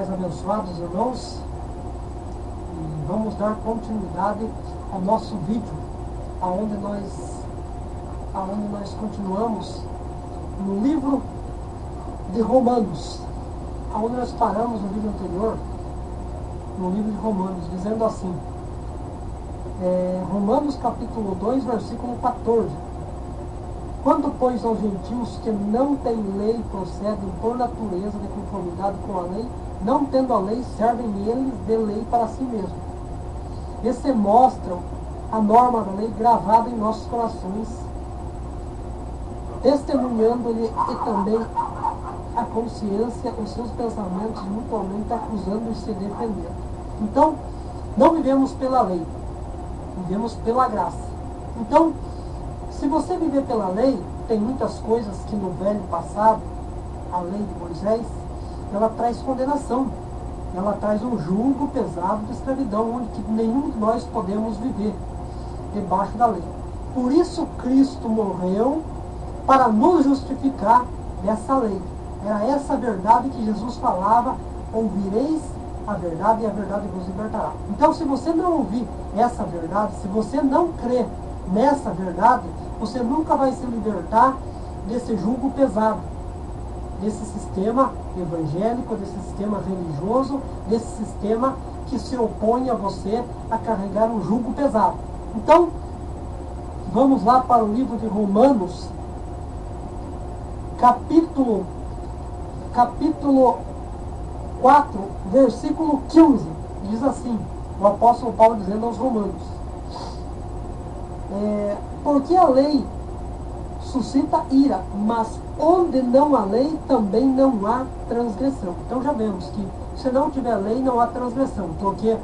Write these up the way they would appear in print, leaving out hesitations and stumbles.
mais abençoados irmãos, e vamos dar continuidade ao nosso vídeo, aonde nós continuamos no livro de Romanos, aonde nós paramos no vídeo anterior, no livro de Romanos, dizendo assim, Romanos capítulo 2, versículo 14. Quando, pois, aos gentios que não têm lei procedem por natureza de conformidade com a lei, não tendo a lei, servem eles de lei para si mesmos. E se mostram a norma da lei gravada em nossos corações, testemunhando-lhe e também a consciência, os seus pensamentos mutuamente acusando e se defendendo. Então, não vivemos pela lei, vivemos pela graça. Então, se você viver pela lei, tem muitas coisas que no velho passado, a lei de Moisés, ela traz condenação. Ela traz um jugo pesado de escravidão, onde que nenhum de nós podemos viver debaixo da lei. Por isso Cristo morreu para nos justificar dessa lei. Era essa a verdade que Jesus falava: ouvireis a verdade e a verdade vos libertará. Então, se você não ouvir essa verdade, se você não crer nessa verdade, você nunca vai se libertar desse jugo pesado, desse sistema evangélico, desse sistema religioso, desse sistema que se opõe a você a carregar um jugo pesado. Então, vamos lá para o livro de Romanos, capítulo 4, versículo 15. Diz assim, o apóstolo Paulo dizendo aos romanos, porque a lei suscita ira, mas onde não há lei, também não há transgressão. Então já vemos que se não tiver lei, não há transgressão, porque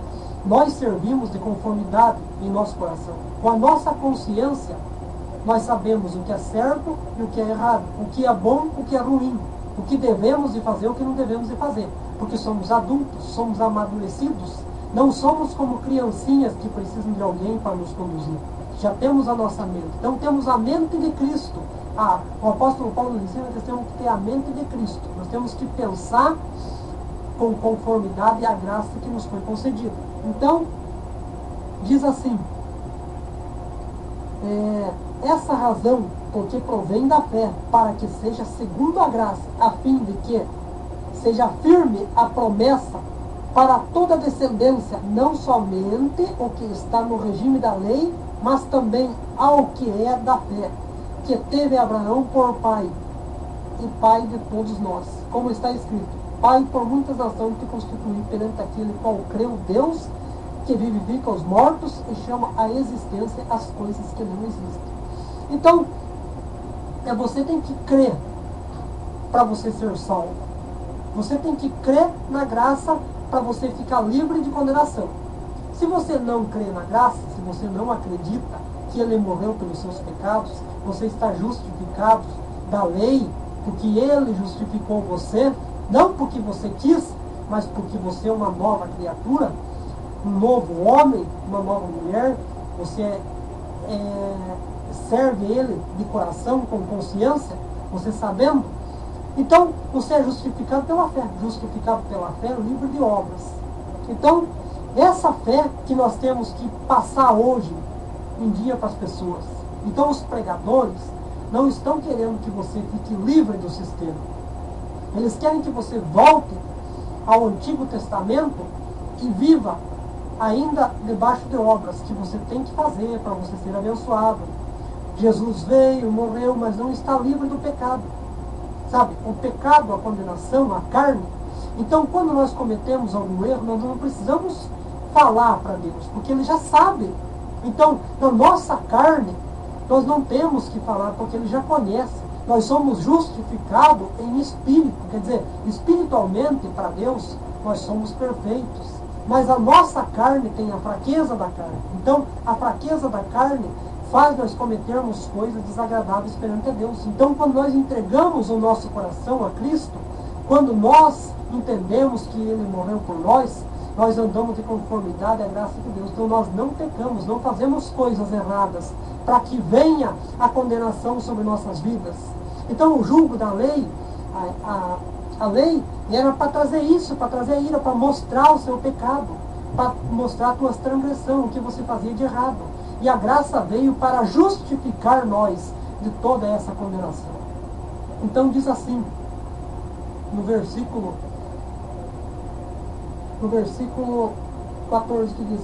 nós servimos de conformidade em nosso coração. Com a nossa consciência, nós sabemos o que é certo e o que é errado, o que é bom, o que é ruim, o que devemos de fazer, o que não devemos de fazer, porque somos adultos, somos amadurecidos, não somos como criancinhas que precisam de alguém para nos conduzir. Já temos a nossa mente. Então temos a mente de Cristo. O apóstolo Paulo nos ensina que nós temos que ter a mente de Cristo. Nós temos que pensar com conformidade à graça que nos foi concedida. Então, diz assim, essa razão, porque provém da fé, para que seja segundo a graça, a fim de que seja firme a promessa para toda a descendência, não somente o que está no regime da lei, mas também ao que é da fé, que teve Abraão por pai, e pai de todos nós. Como está escrito, pai por muitas nações te constituí perante aquele qual creu Deus, que vivifica os mortos e chama à existência as coisas que não existem. Então, você tem que crer para você ser salvo. Você tem que crer na graça para você ficar livre de condenação. Se você não crê na graça, se você não acredita que Ele morreu pelos seus pecados, você está justificado da lei, porque Ele justificou você, não porque você quis, mas porque você é uma nova criatura, um novo homem, uma nova mulher, você serve Ele de coração, com consciência, você sabendo. Então, você é justificado pela fé, livre de obras. Então, essa fé que nós temos que passar hoje em dia para as pessoas. Então os pregadores não estão querendo que você fique livre do sistema. Eles querem que você volte ao Antigo Testamento e viva ainda debaixo de obras que você tem que fazer para você ser abençoado. Jesus veio, morreu, mas não está livre do pecado. Sabe, o pecado, a condenação, a carne. Então quando nós cometemos algum erro, nós não precisamos falar para Deus, porque Ele já sabe. Então, na nossa carne, nós não temos que falar, porque Ele já conhece. Nós somos justificados em espírito, quer dizer, espiritualmente, para Deus, nós somos perfeitos. Mas a nossa carne tem a fraqueza da carne. Então, a fraqueza da carne faz nós cometermos coisas desagradáveis perante a Deus. Então, quando nós entregamos o nosso coração a Cristo, quando nós entendemos que Ele morreu por nós andamos de conformidade à graça de Deus. Então nós não pecamos, não fazemos coisas erradas para que venha a condenação sobre nossas vidas. Então o jugo da lei, A lei era para trazer isso, para trazer a ira, para mostrar o seu pecado, para mostrar a tua transgressão, o que você fazia de errado. E a graça veio para justificar nós de toda essa condenação. Então diz assim, no versículo 14 que diz,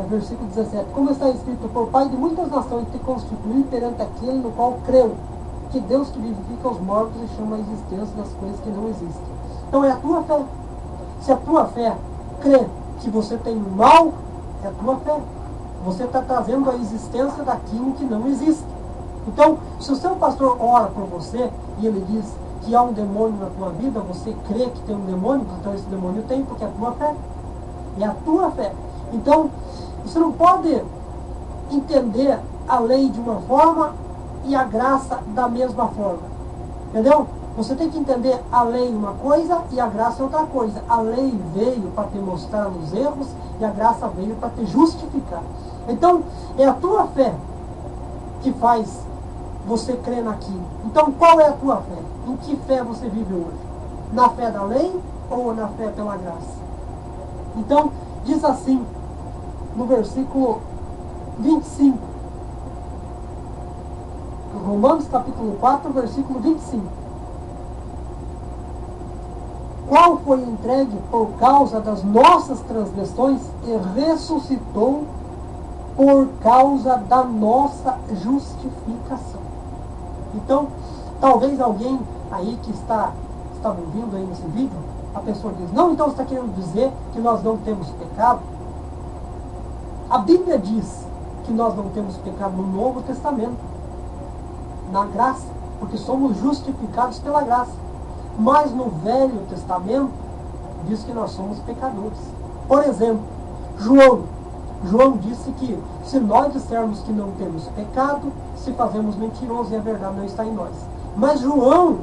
versículo 17, como está escrito, por Pai de muitas nações te constituiu perante aquele no qual creu, que Deus que vivifica os mortos e chama a existência das coisas que não existem. Então é a tua fé. Se a tua fé crê que você tem um mal, é a tua fé. Você está trazendo a existência daquilo que não existe. Então, se o seu pastor ora por você e ele diz que há um demônio na tua vida, você crê que tem um demônio, então esse demônio tem, porque é a tua fé. É a tua fé. Então, você não pode entender a lei de uma forma e a graça da mesma forma. Entendeu? Você tem que entender a lei uma coisa e a graça outra coisa. A lei veio para te mostrar os erros e a graça veio para te justificar. Então, é a tua fé que faz você crer naquilo. Então, qual é a tua fé? Em que fé você vive hoje? Na fé da lei ou na fé pela graça? Então, diz assim, no versículo 25. Romanos capítulo 4, versículo 25. Qual foi entregue por causa das nossas transgressões e ressuscitou por causa da nossa justificação. Então, talvez alguém aí que está ouvindo aí nesse vídeo, a pessoa diz, não, então você está querendo dizer que nós não temos pecado? A Bíblia diz que nós não temos pecado no Novo Testamento, na graça, porque somos justificados pela graça. Mas no Velho Testamento diz que nós somos pecadores. Por exemplo, João disse que se nós dissermos que não temos pecado, se fazemos mentiroso e a verdade não está em nós. Mas João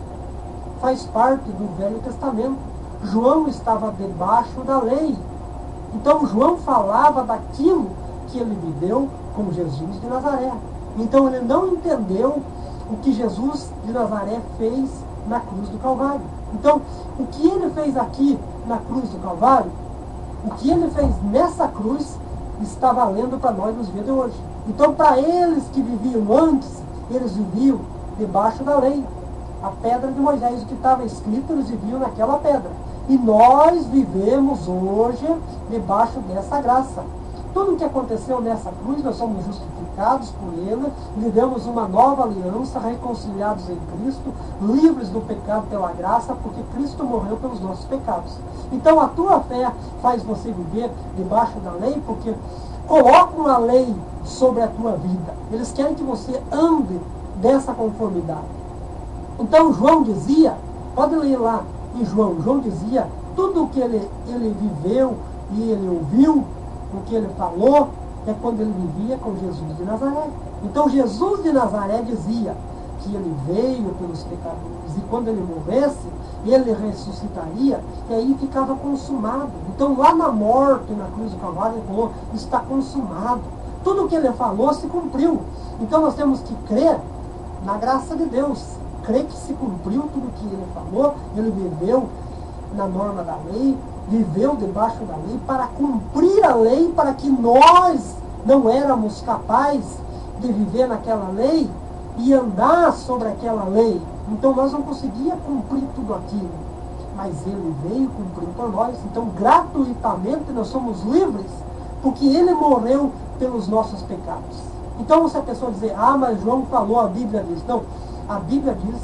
faz parte do Velho Testamento. João estava debaixo da lei. Então João falava daquilo que ele viveu com Jesus de Nazaré. Então ele não entendeu o que Jesus de Nazaré fez na cruz do Calvário. Então, o que ele fez aqui na cruz do Calvário, o que ele fez nessa cruz, está valendo para nós nos dias de hoje. Então, para eles que viviam antes, eles viviam debaixo da lei. A pedra de Moisés, o que estava escrito, eles viviam naquela pedra. E nós vivemos hoje debaixo dessa graça. Tudo o que aconteceu nessa cruz, nós somos justificados por ele, vivemos uma nova aliança, reconciliados em Cristo, livres do pecado pela graça, porque Cristo morreu pelos nossos pecados. Então a tua fé faz você viver debaixo da lei, porque colocam a lei sobre a tua vida. Eles querem que você ande dessa conformidade. Então João dizia, pode ler lá em João dizia, tudo o que ele viveu e ele ouviu, o que ele falou, é quando ele vivia com Jesus de Nazaré. Então Jesus de Nazaré dizia que ele veio pelos pecadores e quando ele morresse, ele ressuscitaria e aí ficava consumado. Então lá na morte, na cruz do Calvário, ele falou, está consumado. Tudo o que ele falou se cumpriu. Então nós temos que crer na graça de Deus. Crer que se cumpriu tudo o que ele falou, ele viveu na norma da lei, viveu debaixo da lei para cumprir a lei, para que nós não éramos capazes de viver naquela lei e andar sobre aquela lei. Então nós não conseguíamos cumprir tudo aquilo. Mas ele veio cumprir por nós. Então gratuitamente nós somos livres, porque ele morreu pelos nossos pecados. Então se a pessoa dizer, mas João falou, a Bíblia diz. Não, a Bíblia diz,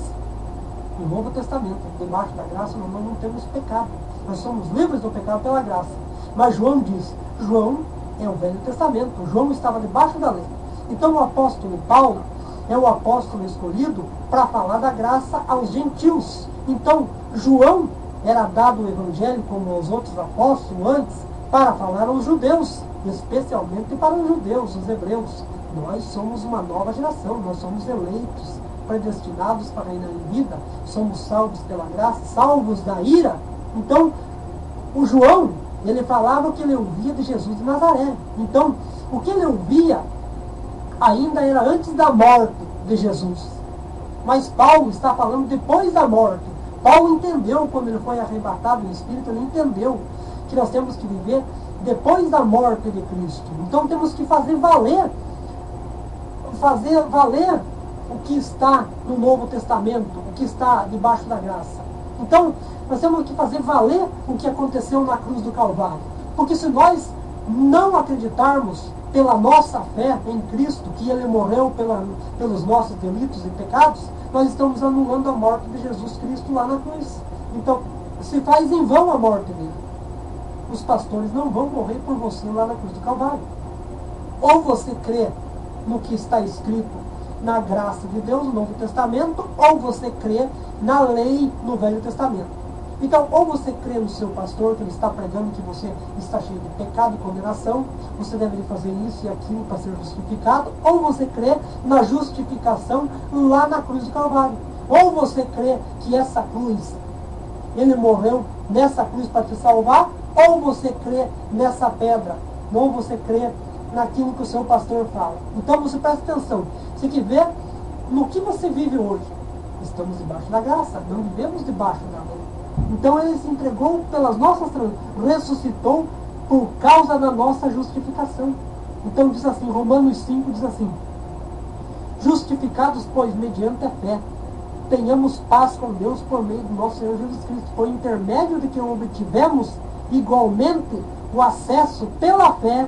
no Novo Testamento, debaixo da graça, nós não temos pecado. Nós somos livres do pecado pela graça. Mas João diz, João é o Velho Testamento. João estava debaixo da lei. Então o apóstolo Paulo é o apóstolo escolhido para falar da graça aos gentios. Então João era dado o evangelho, como os outros apóstolos antes, para falar aos judeus, especialmente para os judeus, os hebreus. Nós somos uma nova geração, nós somos eleitos, predestinados para ir na vida, somos salvos pela graça, salvos da ira. Então, o João, ele falava o que ele ouvia de Jesus de Nazaré. Então, o que ele ouvia ainda era antes da morte de Jesus. Mas Paulo está falando depois da morte. Paulo entendeu, quando ele foi arrebatado no Espírito, ele entendeu que nós temos que viver depois da morte de Cristo. Então temos que fazer valer o que está no Novo Testamento, o que está debaixo da graça. Então, nós temos que fazer valer o que aconteceu na cruz do Calvário. Porque se nós não acreditarmos pela nossa fé em Cristo, que Ele morreu pelos nossos delitos e pecados, nós estamos anulando a morte de Jesus Cristo lá na cruz. Então, se faz em vão a morte dele. Os pastores não vão morrer por você lá na cruz do Calvário. Ou você crê no que está escrito na graça de Deus no Novo Testamento, ou você crê na lei no Velho Testamento. Então, ou você crê no seu pastor, que ele está pregando que você está cheio de pecado e condenação, você deve fazer isso e aquilo para ser justificado, ou você crê na justificação lá na cruz do Calvário. Ou você crê que essa cruz, ele morreu nessa cruz para te salvar, ou você crê nessa pedra, ou você crê naquilo que o seu pastor fala. Então você presta atenção, você tem que ver no que você vive hoje. Estamos debaixo da graça, não vivemos debaixo da lei. Então ele se entregou pelas nossas ressuscitou por causa da nossa justificação. Então diz assim, Romanos 5 diz assim: justificados, pois, mediante a fé, tenhamos paz com Deus por meio do nosso Senhor Jesus Cristo, por intermédio de quem obtivemos igualmente o acesso pela fé.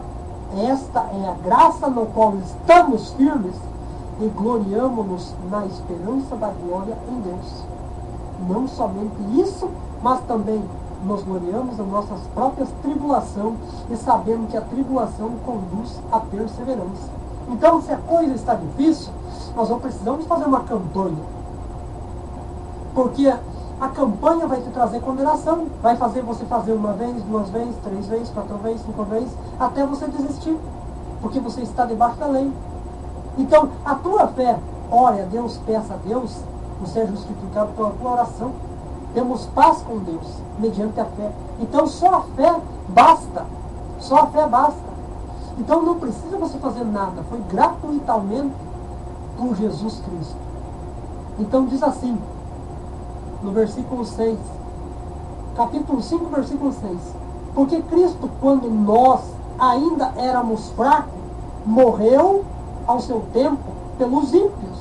Esta é a graça no qual estamos firmes e gloriamo-nos na esperança da glória em Deus. Não somente isso, mas também nos gloriamos nas nossas próprias tribulações e sabendo que a tribulação conduz à perseverança. Então, se a coisa está difícil, nós não precisamos fazer uma campanha. Porque a campanha vai te trazer condenação. Vai fazer você fazer uma vez, 2 vezes, 3 vezes, 4 vezes, 5 vezes, até você desistir. Porque você está debaixo da lei. Então, a tua fé, ore a Deus, peça a Deus, você é justificado pela tua oração. Temos paz com Deus, mediante a fé. Então, só a fé basta. Só a fé basta. Então, não precisa você fazer nada. Foi gratuitamente por Jesus Cristo. Então, diz assim, no versículo 6, capítulo 5, versículo 6. Porque Cristo, quando nós ainda éramos fracos, morreu ao seu tempo pelos ímpios.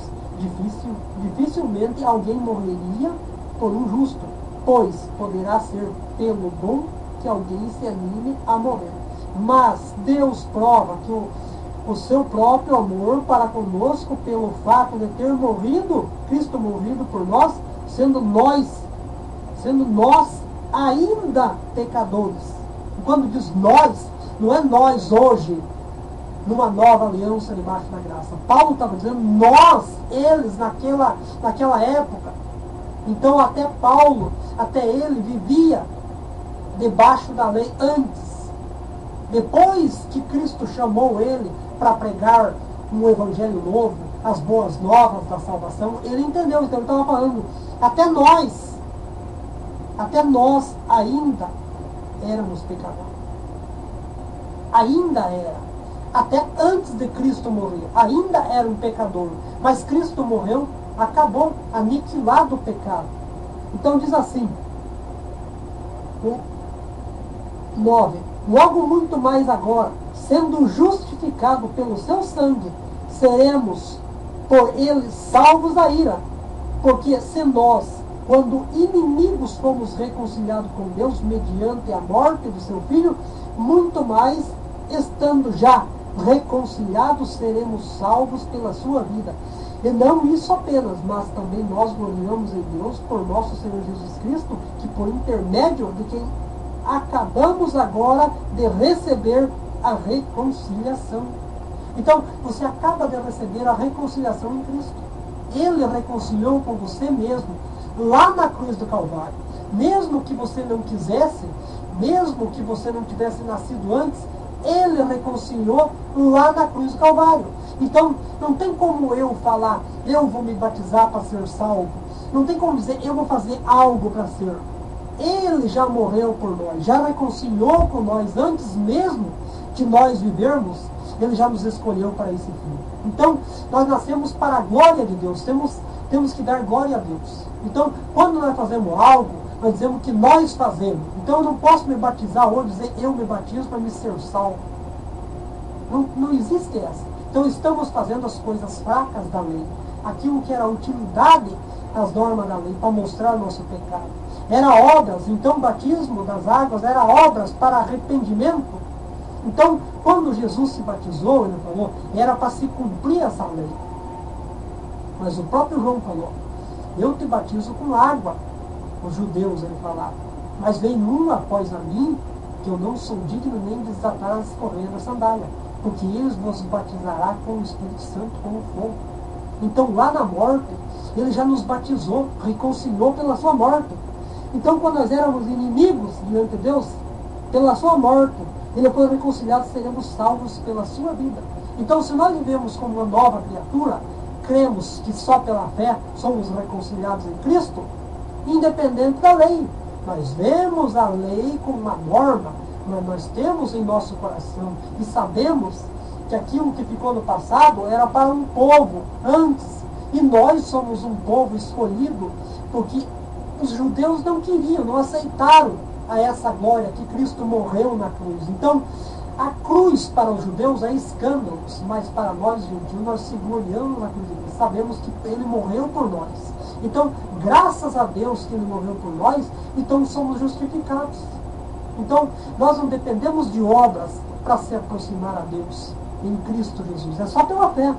Dificilmente alguém morreria por um justo, pois poderá ser pelo bom que alguém se anime a morrer. Mas Deus prova que o seu próprio amor para conosco pelo fato de ter morrido, Cristo morrido por nós, sendo nós ainda pecadores. E quando diz nós, não é nós hoje, numa nova aliança debaixo da graça. Paulo estava dizendo nós, eles, naquela época. Então até Paulo, até ele vivia debaixo da lei antes. Depois que Cristo chamou ele para pregar um evangelho novo, as boas novas da salvação, ele entendeu. Então ele estava falando, até nós ainda éramos pecadores. Ainda era. Até antes de Cristo morrer, ainda era um pecador. Mas Cristo morreu, acabou, aniquilado o pecado. Então diz assim, 9. Logo muito mais agora, sendo justificado pelo seu sangue, seremos por ele salvos da ira. Porque se nós, quando inimigos, fomos reconciliados com Deus mediante a morte do seu Filho, muito mais, estando já reconciliados, seremos salvos pela sua vida. E não isso apenas, mas também nós gloriamos em Deus por nosso Senhor Jesus Cristo, que por intermédio de quem acabamos agora de receber a reconciliação. Então, você acaba de receber a reconciliação em Cristo. Ele reconciliou com você mesmo, lá na cruz do Calvário. Mesmo que você não quisesse, mesmo que você não tivesse nascido antes, ele reconciliou lá na cruz do Calvário. Então, não tem como eu falar, eu vou me batizar para ser salvo. Não tem como dizer, eu vou fazer algo para ser. Ele já morreu por nós, já reconciliou com nós antes mesmo de nós vivermos. Ele já nos escolheu para esse fim. Então, nós nascemos para a glória de Deus. Temos temos que dar glória a Deus. Então, quando nós fazemos algo, nós dizemos que nós fazemos. Então, eu não posso me batizar hoje e dizer eu me batizo para me ser salvo. Não existe essa. Então, estamos fazendo as coisas fracas da lei. Aquilo que era a utilidade das normas da lei, para mostrar o nosso pecado. Era obras. Então, o batismo das águas era obras para arrependimento. Então, quando Jesus se batizou, ele falou, era para se cumprir essa lei. Mas o próprio João falou, eu te batizo com água. Os judeus, ele falava. Mas vem um após a mim, que eu não sou digno nem de desatar as correias da sandália. Porque eles vos batizará com o Espírito Santo como fogo. Então, lá na morte, ele já nos batizou, reconciliou pela sua morte. Então, quando nós éramos inimigos diante de Deus, pela sua morte, ele foi reconciliado, seremos salvos pela sua vida. Então, se nós vivemos como uma nova criatura, cremos que só pela fé somos reconciliados em Cristo, independente da lei. Nós vemos a lei como uma norma, mas nós temos em nosso coração e sabemos que aquilo que ficou no passado era para um povo antes. E nós somos um povo escolhido, porque os judeus não queriam, não aceitaram a essa glória que Cristo morreu na cruz. Então, a cruz para os judeus é escândalo, mas para nós gentios, nós se gloriamos na cruz de Cristo. Sabemos que ele morreu por nós. Então, graças a Deus que ele morreu por nós, então somos justificados. Então, nós não dependemos de obras para se aproximar a Deus em Cristo Jesus. É só pela fé.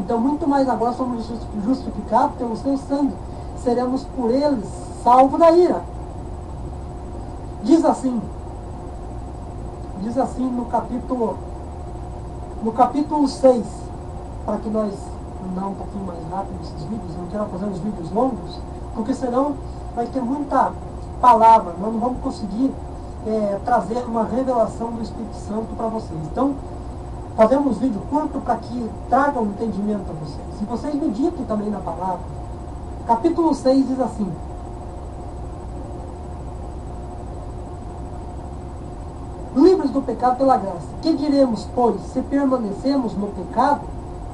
Então, muito mais agora somos justificados pelo seu sangue. Seremos por eles salvos da ira. Diz assim no capítulo 6, para que nós andar um pouquinho mais rápido nesses vídeos, não quero fazer uns vídeos longos, porque senão vai ter muita palavra, nós não vamos conseguir trazer uma revelação do Espírito Santo para vocês. Então, fazemos um vídeo curto para que traga um entendimento a vocês. E vocês meditem também na palavra. Capítulo 6 diz assim: livres do pecado pela graça. Que diremos, pois, se permanecemos no pecado,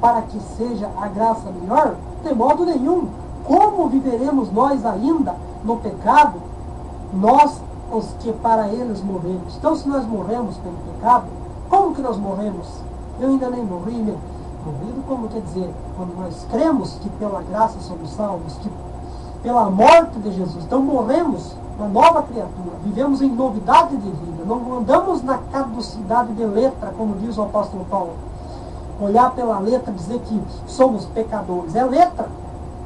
para que seja a graça melhor? De modo nenhum. Como viveremos nós ainda no pecado, nós os que para eles morremos? Então, se nós morremos pelo pecado, como que nós morremos? Eu ainda nem morri, né? Morrido, como quer dizer? Quando nós cremos que pela graça somos salvos, que pela morte de Jesus, então morremos uma nova criatura, vivemos em novidade de vida, não andamos na caducidade de letra, como diz o apóstolo Paulo. Olhar pela letra, dizer que somos pecadores, é letra.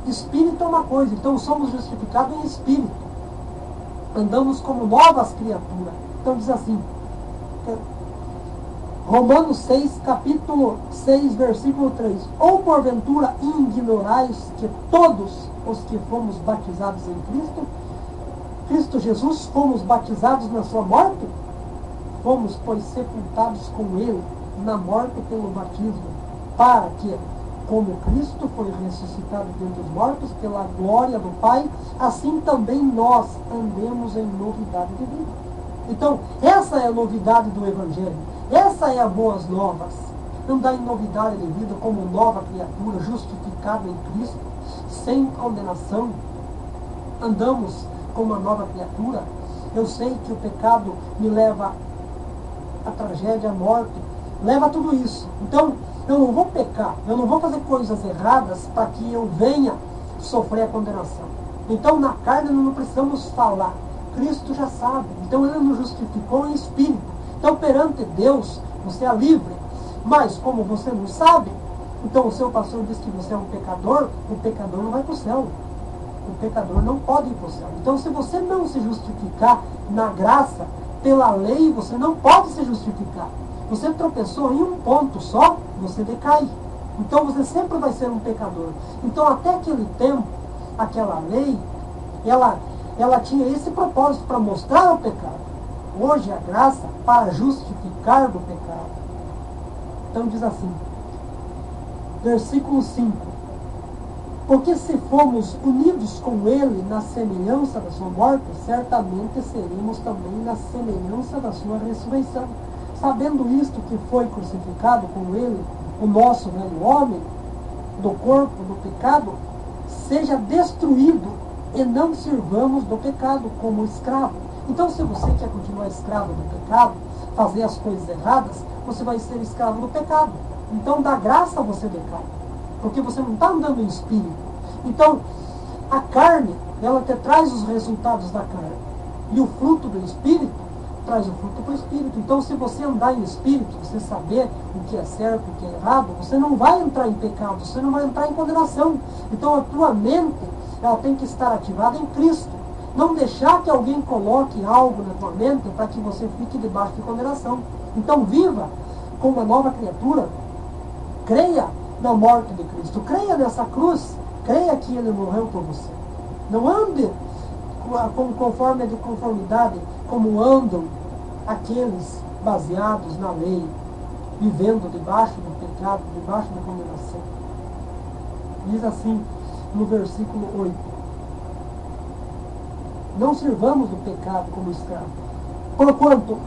Espírito é uma coisa, então somos justificados em espírito. Andamos como novas criaturas. Então diz assim, Romanos 6, capítulo 6, versículo 3. Ou porventura ignorais que todos os que fomos batizados em Cristo Jesus, fomos batizados na sua morte? Fomos, pois, sepultados com ele na morte pelo batismo, para que, como Cristo foi ressuscitado dentre os mortos pela glória do Pai, assim também nós andemos em novidade de vida. Então, essa é a novidade do Evangelho. Essa é a boas novas. Andar em novidade de vida como nova criatura, justificado em Cristo, sem condenação. Andamos como uma nova criatura. Eu sei que o pecado me leva à tragédia, à morte, leva a tudo isso. Então, eu não vou pecar, eu não vou fazer coisas erradas para que eu venha sofrer a condenação. Então, na carne nós não precisamos falar. Cristo já sabe. Então, ele nos justificou em espírito. Então, perante Deus, você é livre. Mas, como você não sabe, então o seu pastor diz que você é um pecador, o pecador não vai para o céu. O pecador não pode ir para o céu. Então, se você não se justificar na graça, pela lei, você não pode se justificar. Você tropeçou em um ponto só, você decai. Então, você sempre vai ser um pecador. Então, até aquele tempo, aquela lei, ela tinha esse propósito para mostrar o pecado. Hoje, a graça para justificar do pecado. Então, diz assim, versículo 5. Porque se fomos unidos com ele na semelhança da sua morte, certamente seremos também na semelhança da sua ressurreição. Sabendo isto, que foi crucificado com ele o nosso velho homem, do corpo, do pecado, seja destruído e não sirvamos do pecado como escravo. Então, se você quer continuar escravo do pecado, fazer as coisas erradas, você vai ser escravo do pecado. Então, da graça você decai, porque você não está andando em espírito. Então, a carne, ela te traz os resultados da carne, e o fruto do espírito traz o fruto do espírito. Então, se você andar em espírito, você saber o que é certo, o que é errado, você não vai entrar em pecado, você não vai entrar em condenação. Então, a tua mente, ela tem que estar ativada em Cristo. Não deixar que alguém coloque algo na tua mente para que você fique debaixo de condenação. Então, viva como uma nova criatura. Creia na morte de Cristo. Creia nessa cruz. Creia que Ele morreu por você. Não ande conforme a de conformidade, como andam aqueles baseados na lei, vivendo debaixo do pecado, debaixo da condenação. Diz assim no versículo 8: não sirvamos do pecado como escravo, porquanto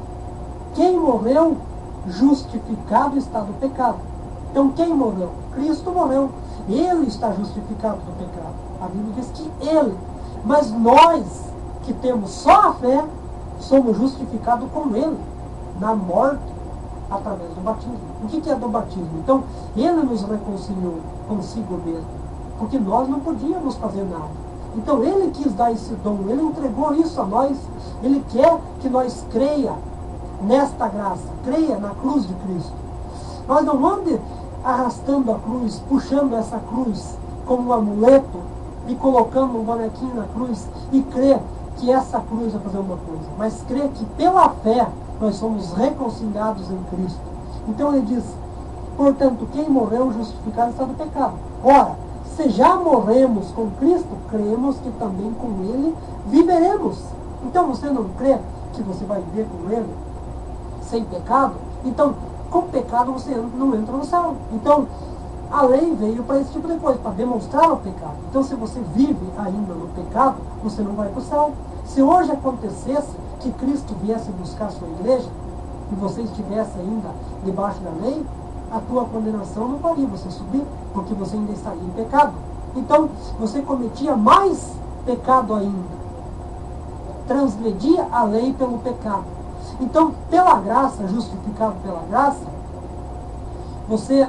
quem morreu, justificado está do pecado. Então quem morreu? Cristo morreu. Ele está justificado do pecado. A Bíblia diz que Ele. Mas nós, que temos só a fé, somos justificados com Ele, na morte, através do batismo. O que é do batismo? Então, Ele nos reconciliou consigo mesmo, porque nós não podíamos fazer nada. Então, Ele quis dar esse dom, Ele entregou isso a nós. Ele quer que nós creia nesta graça, creia na cruz de Cristo. Nós não ande arrastando a cruz, puxando essa cruz como um amuleto e colocando um bonequinho na cruz e crer que essa cruz vai fazer uma coisa, mas crer que pela fé nós somos reconciliados em Cristo. Então ele diz, portanto, quem morreu justificado está do pecado. Ora, se já morremos com Cristo, cremos que também com Ele viveremos. Então você não crê que você vai viver com Ele sem pecado? Então, com pecado você não entra no céu. Então, a lei veio para esse tipo de coisa, para demonstrar o pecado. Então, se você vive ainda no pecado, você não vai para o céu. Se hoje acontecesse que Cristo viesse buscar a sua igreja, e você estivesse ainda debaixo da lei, a tua condenação não faria você subir, porque você ainda estaria em pecado. Então, você cometia mais pecado ainda. Transgredia a lei pelo pecado. Então, pela graça, justificado pela graça, você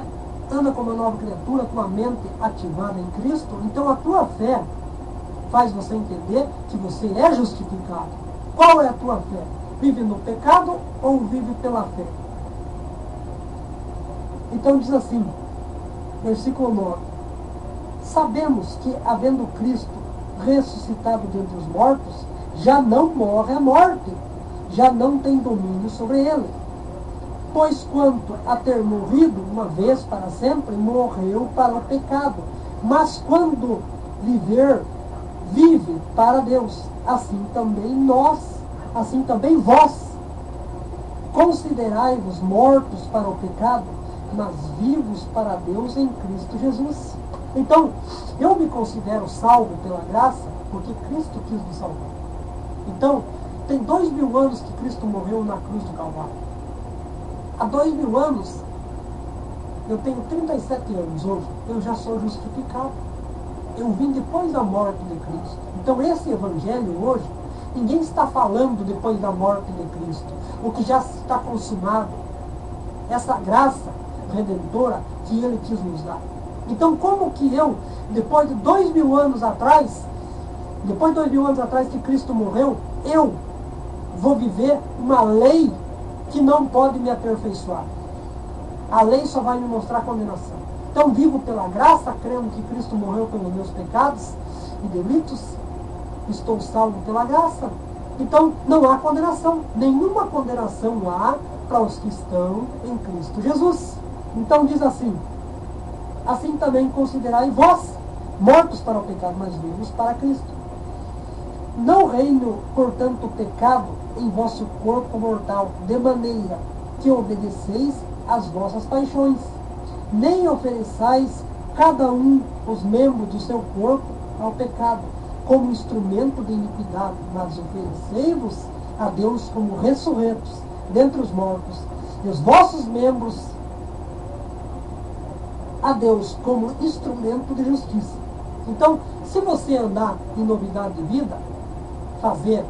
anda como uma nova criatura, com a mente ativada em Cristo. Então, a tua fé faz você entender que você é justificado. Qual é a tua fé? Vive no pecado ou vive pela fé? Então diz assim, versículo 9: sabemos que, havendo Cristo ressuscitado dentre os mortos, já não morre a morte, já não tem domínio sobre ele. Pois quanto a ter morrido uma vez para sempre, morreu para o pecado. Mas quando viver, vive para Deus. Assim também vós, considerai-vos mortos para o pecado, mas vivos para Deus em Cristo Jesus. Então, eu me considero salvo pela graça, porque Cristo quis me salvar. Então, tem 2000 anos que Cristo morreu na cruz do Calvário. Há 2000 anos, eu tenho 37 anos hoje, eu já sou justificado. Eu vim depois da morte de Cristo. Então esse evangelho hoje, ninguém está falando depois da morte de Cristo. O que já está consumado. Essa graça redentora que Ele quis nos dar. Então como que eu, depois de 2000 anos atrás, que Cristo morreu, eu vou viver uma lei que não pode me aperfeiçoar? A lei só vai me mostrar condenação. Então vivo pela graça, crendo que Cristo morreu pelos meus pecados e delitos, estou salvo pela graça. Então não há condenação, nenhuma condenação há para os que estão em Cristo Jesus. Então diz assim, assim também considerai vós, mortos para o pecado, mas vivos para Cristo. Não reino, portanto, o pecado em vosso corpo mortal, de maneira que obedeceis às vossas paixões. Nem ofereçais cada um os membros do seu corpo ao pecado, como instrumento de iniquidade, mas oferecei-vos a Deus como ressurretos dentre os mortos, e os vossos membros a Deus como instrumento de justiça. Então, se você andar em novidade de vida, fazer,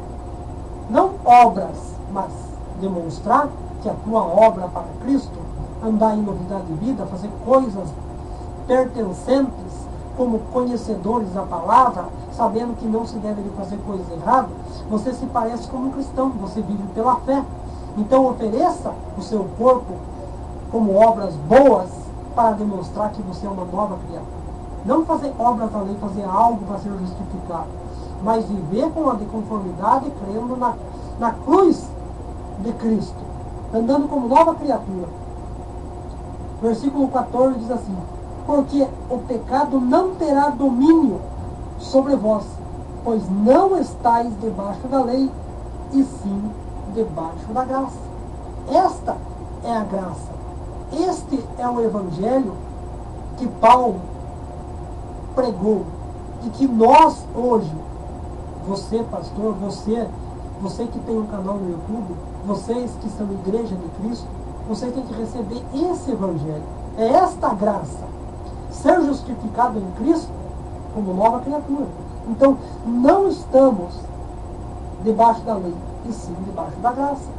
não obras, mas demonstrar que a tua obra para Cristo, andar em novidade de vida, fazer coisas pertencentes como conhecedores da palavra, sabendo que não se deve fazer coisas erradas, você se parece como um cristão, você vive pela fé. Então ofereça o seu corpo como obras boas para demonstrar que você é uma nova criatura. Não fazer obras da lei, fazer algo para ser justificado, mas viver com a de conformidade, crendo na cruz de Cristo, andando como nova criatura. Versículo 14 diz assim: porque o pecado não terá domínio sobre vós, pois não estáis debaixo da lei, e sim debaixo da graça. Esta é a graça. Este é o evangelho que Paulo pregou, e que nós hoje, você pastor, você que tem um canal no YouTube, vocês que são igreja de Cristo, vocês têm que receber esse evangelho. É esta graça. Ser justificado em Cristo como nova criatura. Então, não estamos debaixo da lei, e sim debaixo da graça.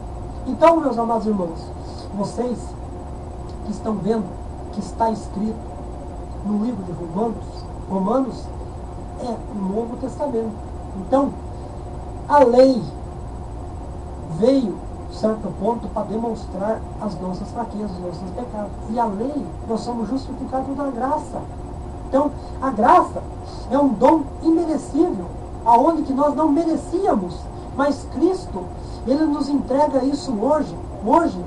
Então, meus amados irmãos, vocês que estão vendo que está escrito no livro de Romanos é o Novo Testamento. Então, a lei veio, certo ponto, para demonstrar as nossas fraquezas, os nossos pecados. E a lei, nós somos justificados da graça. Então, a graça é um dom imerecível, aonde que nós não merecíamos. Mas Cristo, Ele nos entrega isso hoje. Hoje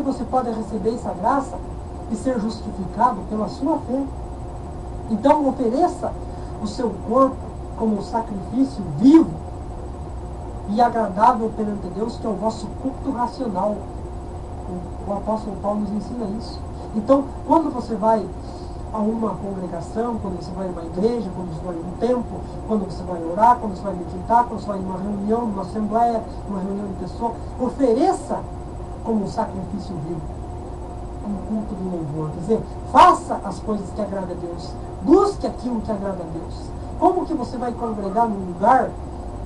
você pode receber essa graça e ser justificado pela sua fé. Então, ofereça o seu corpo como um sacrifício vivo e agradável perante Deus, que é o vosso culto racional. O apóstolo Paulo nos ensina isso. Então, quando você vai a uma congregação, quando você vai a uma igreja, quando você vai a um templo, quando você vai orar, quando você vai meditar, quando você vai em uma reunião, numa assembleia, numa reunião de pessoa, ofereça como um sacrifício vivo, um culto do louvor. Quer dizer, faça as coisas que agradam a Deus. Busque aquilo que agrada a Deus. Como que você vai congregar num lugar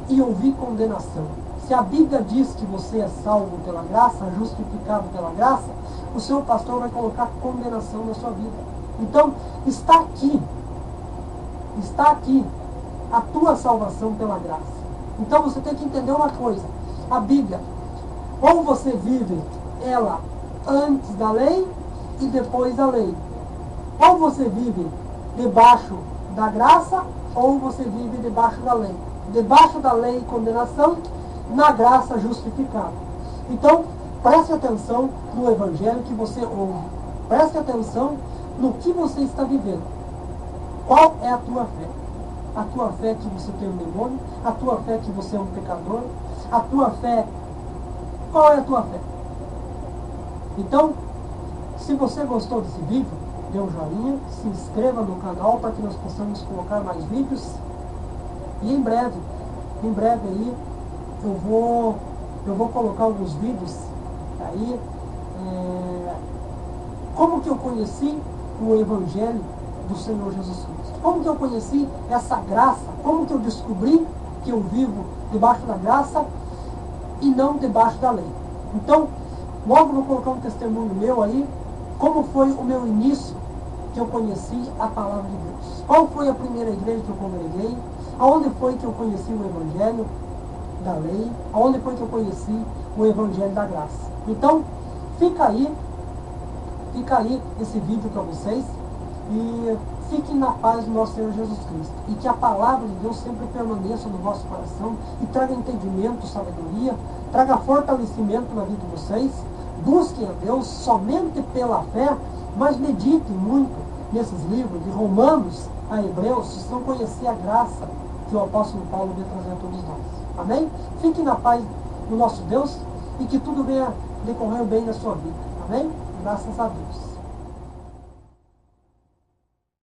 e ouvir condenação? Se a Bíblia diz que você é salvo pela graça, justificado pela graça, o seu pastor vai colocar condenação na sua vida. Então, está aqui a tua salvação pela graça. Então você tem que entender uma coisa: a Bíblia, ou você vive ela antes da lei e depois da lei, ou você vive debaixo da graça, ou você vive debaixo da lei. Debaixo da lei, condenação; na graça, justificado. Então, preste atenção no evangelho que você ouve. Preste atenção no que você está vivendo. Qual é a tua fé? A tua fé que você tem um demônio? A tua fé que você é um pecador? A tua fé... Qual é a tua fé? Então, se você gostou desse vídeo, dê um joinha, se inscreva no canal para que nós possamos colocar mais vídeos. E em breve aí, eu vou colocar alguns vídeos aí, como que eu conheci o Evangelho do Senhor Jesus Cristo. Como que eu conheci essa graça? Como que eu descobri que eu vivo debaixo da graça e não debaixo da lei? Então, logo vou colocar um testemunho meu aí, como foi o meu início que eu conheci a palavra de Deus. Qual foi a primeira igreja que eu congreguei? Aonde foi que eu conheci o Evangelho da lei? Aonde foi que eu conheci o Evangelho da graça? Então, fica aí esse vídeo para vocês, e fiquem na paz do nosso Senhor Jesus Cristo, e que a palavra de Deus sempre permaneça no vosso coração e traga entendimento, sabedoria, traga fortalecimento na vida de vocês. Busquem a Deus somente pela fé, mas meditem muito nesses livros, de Romanos a Hebreus, se não conhecer a graça que o apóstolo Paulo veio trazer a todos nós. Amém? Fiquem na paz do nosso Deus, e que tudo venha decorrer bem na sua vida. Amém? Graças a Deus.